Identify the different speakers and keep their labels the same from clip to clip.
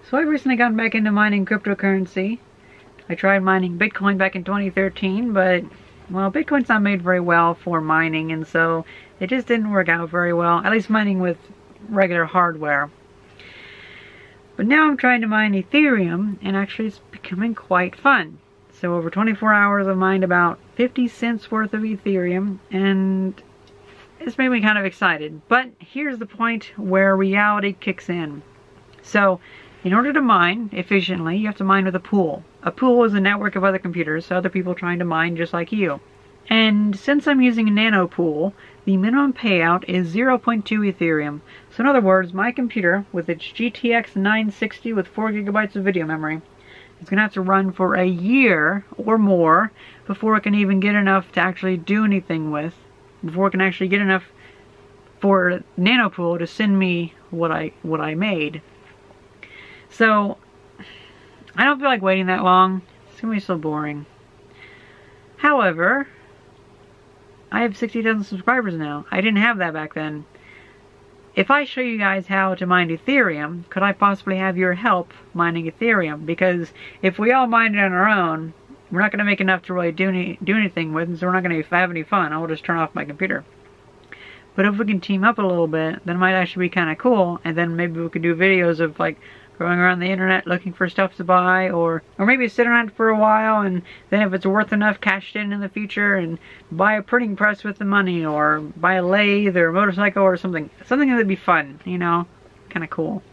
Speaker 1: So I've recently gotten back into mining cryptocurrency. I tried mining Bitcoin back in 2013, but, well, Bitcoin's not made very well for mining, and so it just didn't work out very well, at least mining with regular hardware. But now I'm trying to mine Ethereum, and actually it's becoming quite fun. So over 24 hours I've mined about 50 cents worth of Ethereum, and it's made me kind of excited. But here's the point where reality kicks in. So, in order to mine efficiently, you have to mine with a pool. A pool is a network of other computers, so other people trying to mine just like you. And since I'm using a nano pool, the minimum payout is 0.2 Ethereum. So in other words, my computer, with its GTX 960 with 4 gigabytes of video memory, is going to have to run for a year or more before it can even get enough to actually do anything with, before it can actually get enough for Nanopool to send me what I made. So, I don't feel like waiting that long. It's going to be so boring. However, I have 60,000 subscribers now. I didn't have that back then. If I show you guys how to mine Ethereum, could I possibly have your help mining Ethereum? Because if we all mine it on our own, we're not going to make enough to really do anything with it, so we're not going to have any fun. I'll just turn off my computer. But if we can team up a little bit, then it might actually be kind of cool, and then maybe we could do videos of like going around the internet looking for stuff to buy, or maybe sit around for a while, and then if it's worth enough, cash it in the future and buy a printing press with the money, or buy a lathe or a motorcycle or something that would be fun, you know, kind of cool.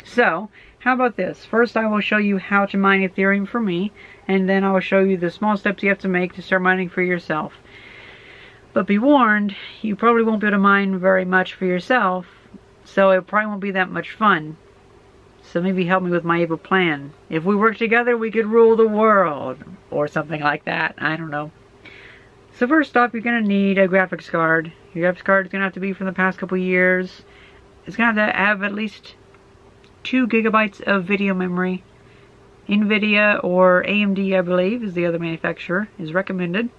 Speaker 1: So how about this? First I will show you how to mine Ethereum for me, and then I will show you the small steps you have to make to start mining for yourself. But be warned, you probably won't be able to mine very much for yourself, so it probably won't be that much fun. So maybe help me with my evil plan. If we work together, we could rule the world. Or something like that. I don't know. So first off, you're going to need a graphics card. Your graphics card is going to have to be from the past couple years. It's going to have at least 2 gigabytes of video memory. NVIDIA or AMD, I believe, is the other manufacturer, is recommended.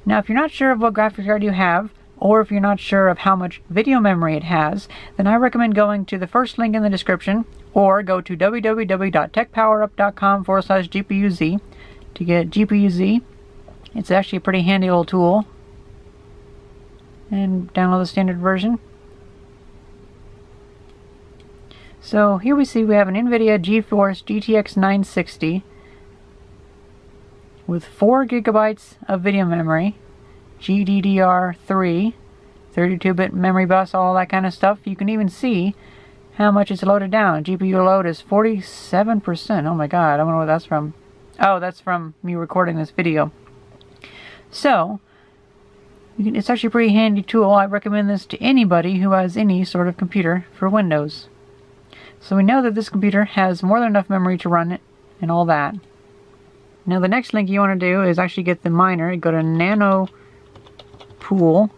Speaker 1: Now, if you're not sure of what graphics card you have, or if you're not sure of how much video memory it has, then I recommend going to the first link in the description, or go to www.techpowerup.com/GPUZ to get GPUZ. It's actually a pretty handy little tool. And download the standard version. So here we see we have an NVIDIA GeForce GTX 960 with 4 gigabytes of video memory, GDDR3, 32-bit memory bus, all that kind of stuff. You can even see how much it's loaded down. GPU load is 47%. Oh my god, I don't know what that's from. Oh, that's from me recording this video. So, it's actually a pretty handy tool. I recommend this to anybody who has any sort of computer for Windows. So we know that this computer has more than enough memory to run it and all that. Now the next link you want to do is actually get the miner. Go to Nano Pool.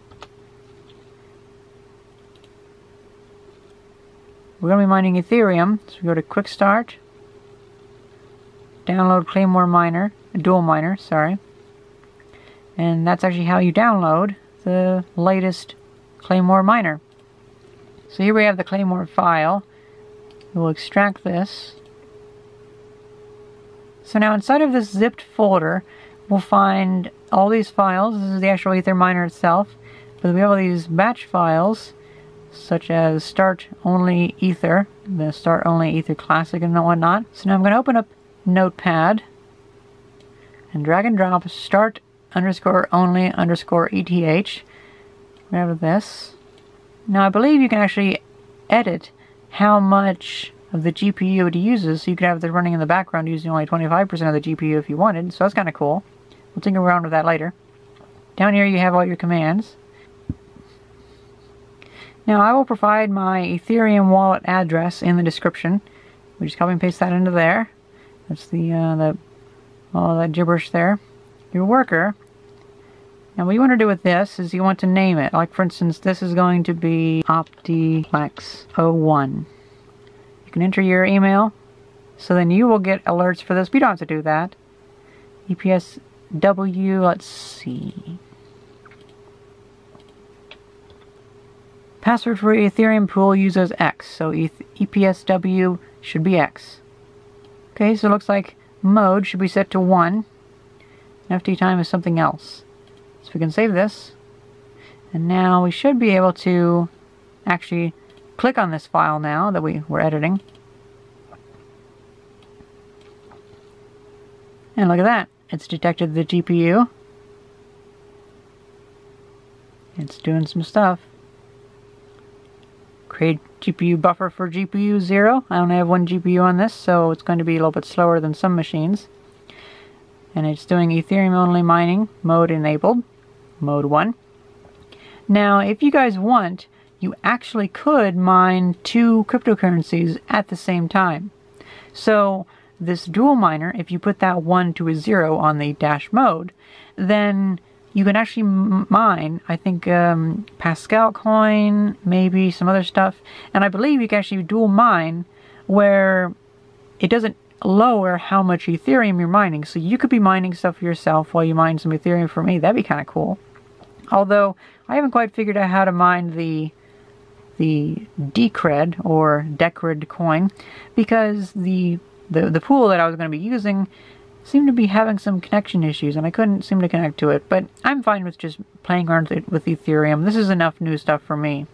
Speaker 1: We're going to be mining Ethereum, so we go to Quick Start, download Claymore Miner, Dual Miner, sorry. And that's actually how you download the latest Claymore Miner. So here we have the Claymore file. We'll extract this. So now inside of this zipped folder, we'll find all these files. This is the actual Ether miner itself. But we have all these batch files, such as Start Only Ether, the Start Only Ether Classic and whatnot. So now I'm going to open up Notepad and drag and drop Start _Only _ETH. Grab this. Now I believe you can actually edit how much of the GPU it uses, so you could have it running in the background using only 25% of the GPU if you wanted, so that's kind of cool. We'll tinker around with that later. Down here you have all your commands. Now I will provide my Ethereum wallet address in the description. We just copy and paste that into there. That's all that gibberish there. Your worker. Now what you want to do with this is you want to name it. Like for instance, this is going to be Optiplex01. You can enter your email, so then you will get alerts for this. But you don't have to do that. EPSW, let's see. Password for Ethereum pool uses X, so EPSW should be X. Okay, so it looks like mode should be set to 1. FT time is something else. So we can save this. And now we should be able to actually click on this file now that we're editing. And look at that. It's detected the GPU. It's doing some stuff. Create GPU buffer for GPU 0. I only have one GPU on this, so it's going to be a little bit slower than some machines. And it's doing Ethereum only mining, mode enabled, mode 1. Now, if you guys want, you actually could mine 2 cryptocurrencies at the same time. So, this dual miner, if you put that 1 to a 0 on the dash mode, then you can actually mine, I think, Pascal coin, maybe some other stuff. And I believe you can actually dual mine where it doesn't lower how much Ethereum you're mining. So you could be mining stuff yourself while you mine some Ethereum for me. That'd be kind of cool. Although, I haven't quite figured out how to mine the Decred or Decred coin, because the pool that I was going to be using seemed to be having some connection issues, and I couldn't seem to connect to it. But I'm fine with just playing around with Ethereum. This is enough new stuff for me.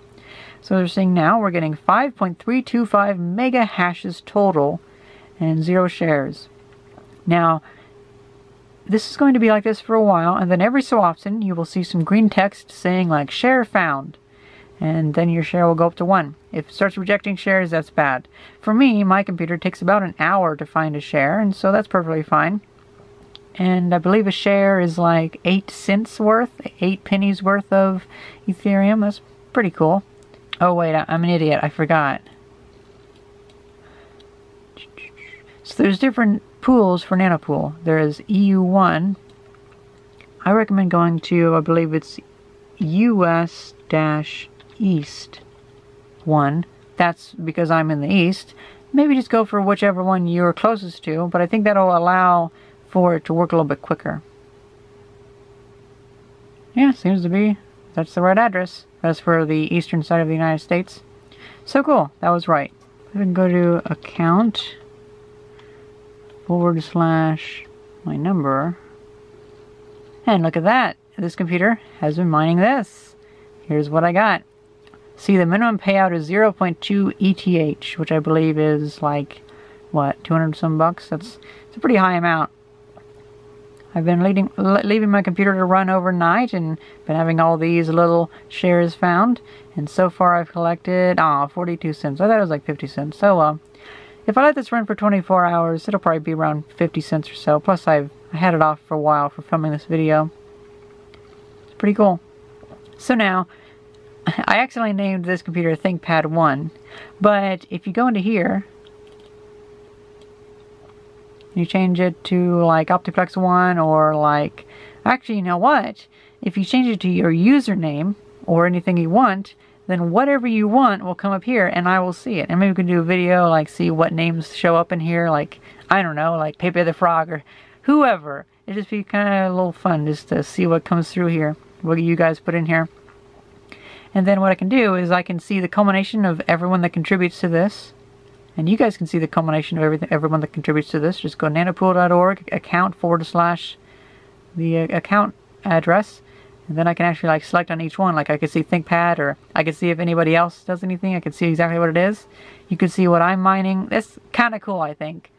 Speaker 1: So we're seeing now we're getting 5.325 mega hashes total and 0 shares. Now, this is going to be like this for a while, and then every so often you will see some green text saying like share found, and then your share will go up to 1. If it starts rejecting shares, that's bad. For me, my computer takes about an hour to find a share, and so that's perfectly fine. And I believe a share is like 8 cents worth, 8 pennies worth of Ethereum. That's pretty cool. Oh wait, I'm an idiot, I forgot. So there's different pools for Nanopool. There is EU1. I recommend going to, I believe it's US-East 1. That's because I'm in the East. Maybe just go for whichever one you're closest to, but I think that'll allow for it to work a little bit quicker. Yeah, seems to be, that's the right address. That's for the eastern side of the United States. So cool, that was right. We can go to account / my number. And look at that. This computer has been mining this. Here's what I got. See, the minimum payout is 0.2 ETH, which I believe is like, what, 200 some bucks? It's a pretty high amount. I've been leaving my computer to run overnight and been having all these little shares found. And so far I've collected, 42 cents. I thought it was like 50 cents. So, well. If I let this run for 24 hours, it'll probably be around 50 cents or so. Plus, I had it off for a while for filming this video. It's pretty cool. So now, I accidentally named this computer ThinkPad 1. But if you go into here, you change it to like Optiplex 1 or like... Actually, you know what? If you change it to your username or anything you want, then whatever you want will come up here and I will see it. And maybe we can do a video, like see what names show up in here, like, I don't know, like Pepe the Frog or whoever. It'd just be kind of a little fun just to see what comes through here, what you guys put in here. And then what I can do is I can see the culmination of everyone that contributes to this. And you guys can see the culmination of everyone that contributes to this. Just go nanopool.org, account / the account address. And then I can actually like select on each one. Like I could see ThinkPad, or I could see if anybody else does anything. I could see exactly what it is. You can see what I'm mining. That's kind of cool, I think.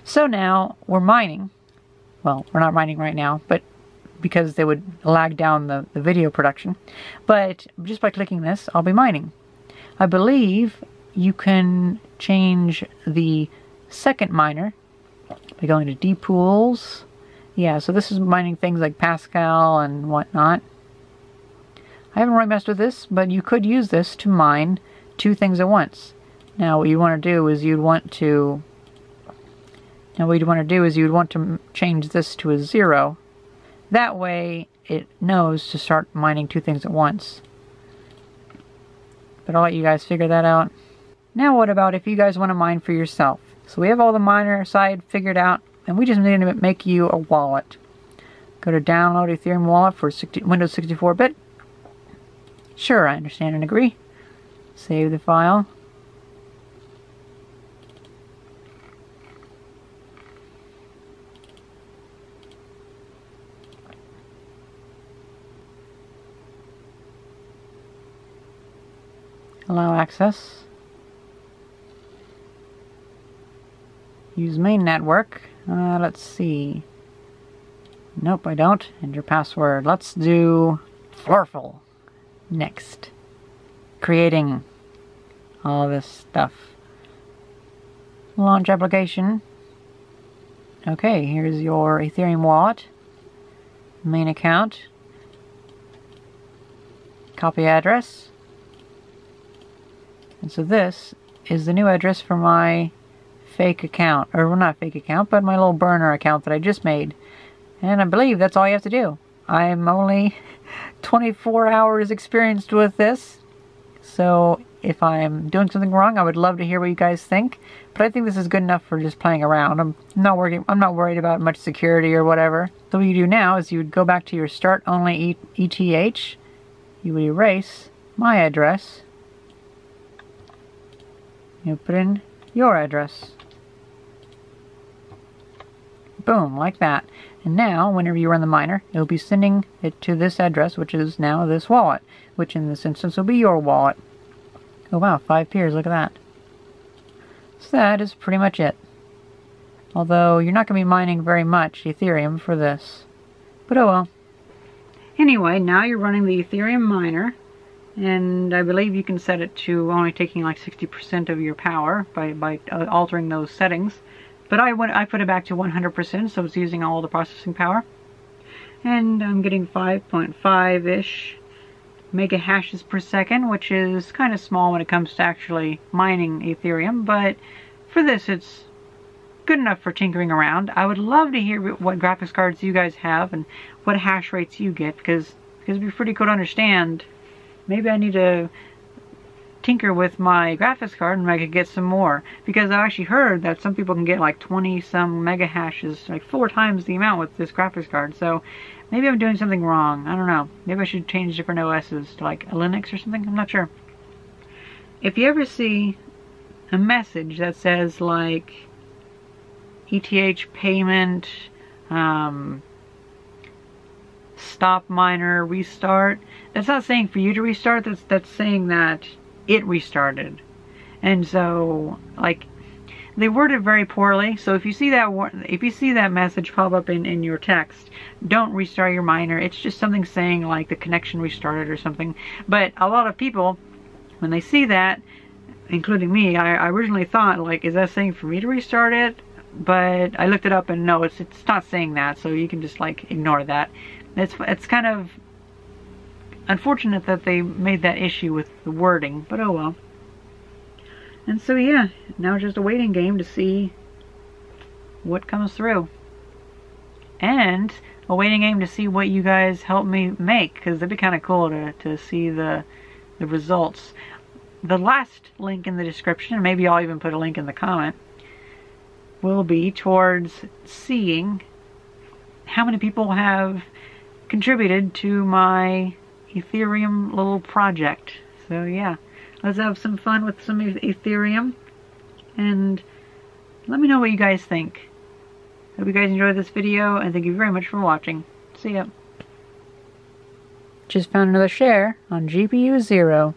Speaker 1: So now we're mining. Well, we're not mining right now, but because they would lag down the video production. But just by clicking this, I'll be mining. I believe you can change the second miner by going to dpools. Yeah, so this is mining things like Pascal and whatnot. I haven't really messed with this, but you could use this to mine 2 things at once. Now what you want to do is you'd want to change this to a 0. That way it knows to start mining 2 things at once. But I'll let you guys figure that out. Now what about if you guys want to mine for yourself? So we have all the miner side figured out. And we just need to make you a wallet. Go to download Ethereum wallet for Windows 64-bit. Sure, I understand and agree. Save the file. Allow access. Use main network. Let's see. Nope, I don't. Enter password. Let's do Flurful next. Creating all this stuff. Launch application. Okay, here's your Ethereum wallet. Main account. Copy address. And so this is the new address for my fake account. Or well, not fake account, but my little burner account that I just made. And I believe that's all you have to do. I'm only 24 hours experienced with this. So if I'm doing something wrong, I would love to hear what you guys think. But I think this is good enough for just playing around. I'm not worried about much security or whatever. So what you do now is you would go back to your start only ETH. You would erase my address. You put in your address. Boom, like that. And now, whenever you run the miner, it'll be sending it to this address, which is now this wallet, which in this instance will be your wallet. Oh wow, 5 peers, look at that. So that is pretty much it. Although, you're not going to be mining very much Ethereum for this. But oh well. Anyway, now you're running the Ethereum miner, and I believe you can set it to only taking like 60% of your power by altering those settings. But I put it back to 100%, so it's using all the processing power. And I'm getting 5.5-ish mega hashes per second, which is kind of small when it comes to actually mining Ethereum. But for this, it's good enough for tinkering around. I would love to hear what graphics cards you guys have and what hash rates you get, because it'd be pretty cool to understand. Maybe I need to tinker with my graphics card and I could get some more, because I actually heard that some people can get like 20 some mega hashes, like 4 times the amount with this graphics card. So maybe I'm doing something wrong. I don't know. Maybe I should change different OSs to like a Linux or something. I'm not sure. If you ever see a message that says like ETH payment, stop miner, restart, that's not saying for you to restart. That's saying that it restarted. And so, like, they word it very poorly. So if you see that message pop up in your text, don't restart your miner. It's just something saying like the connection restarted or something. But a lot of people, when they see that, including me, I originally thought like, is that saying for me to restart it? But I looked it up and no, it's not saying that. So you can just like ignore that. It's kind of unfortunate that they made that issue with the wording, but oh well. And so yeah, now it's just a waiting game to see what comes through. And a waiting game to see what you guys help me make, because it'd be kind of cool to see the results. The last link in the description, maybe I'll even put a link in the comment, will be towards seeing how many people have contributed to my Ethereum little project. So yeah, let's have some fun with some Ethereum, and let me know what you guys think. Hope you guys enjoyed this video, and thank you very much for watching. See ya. Just found another share on GPU 0.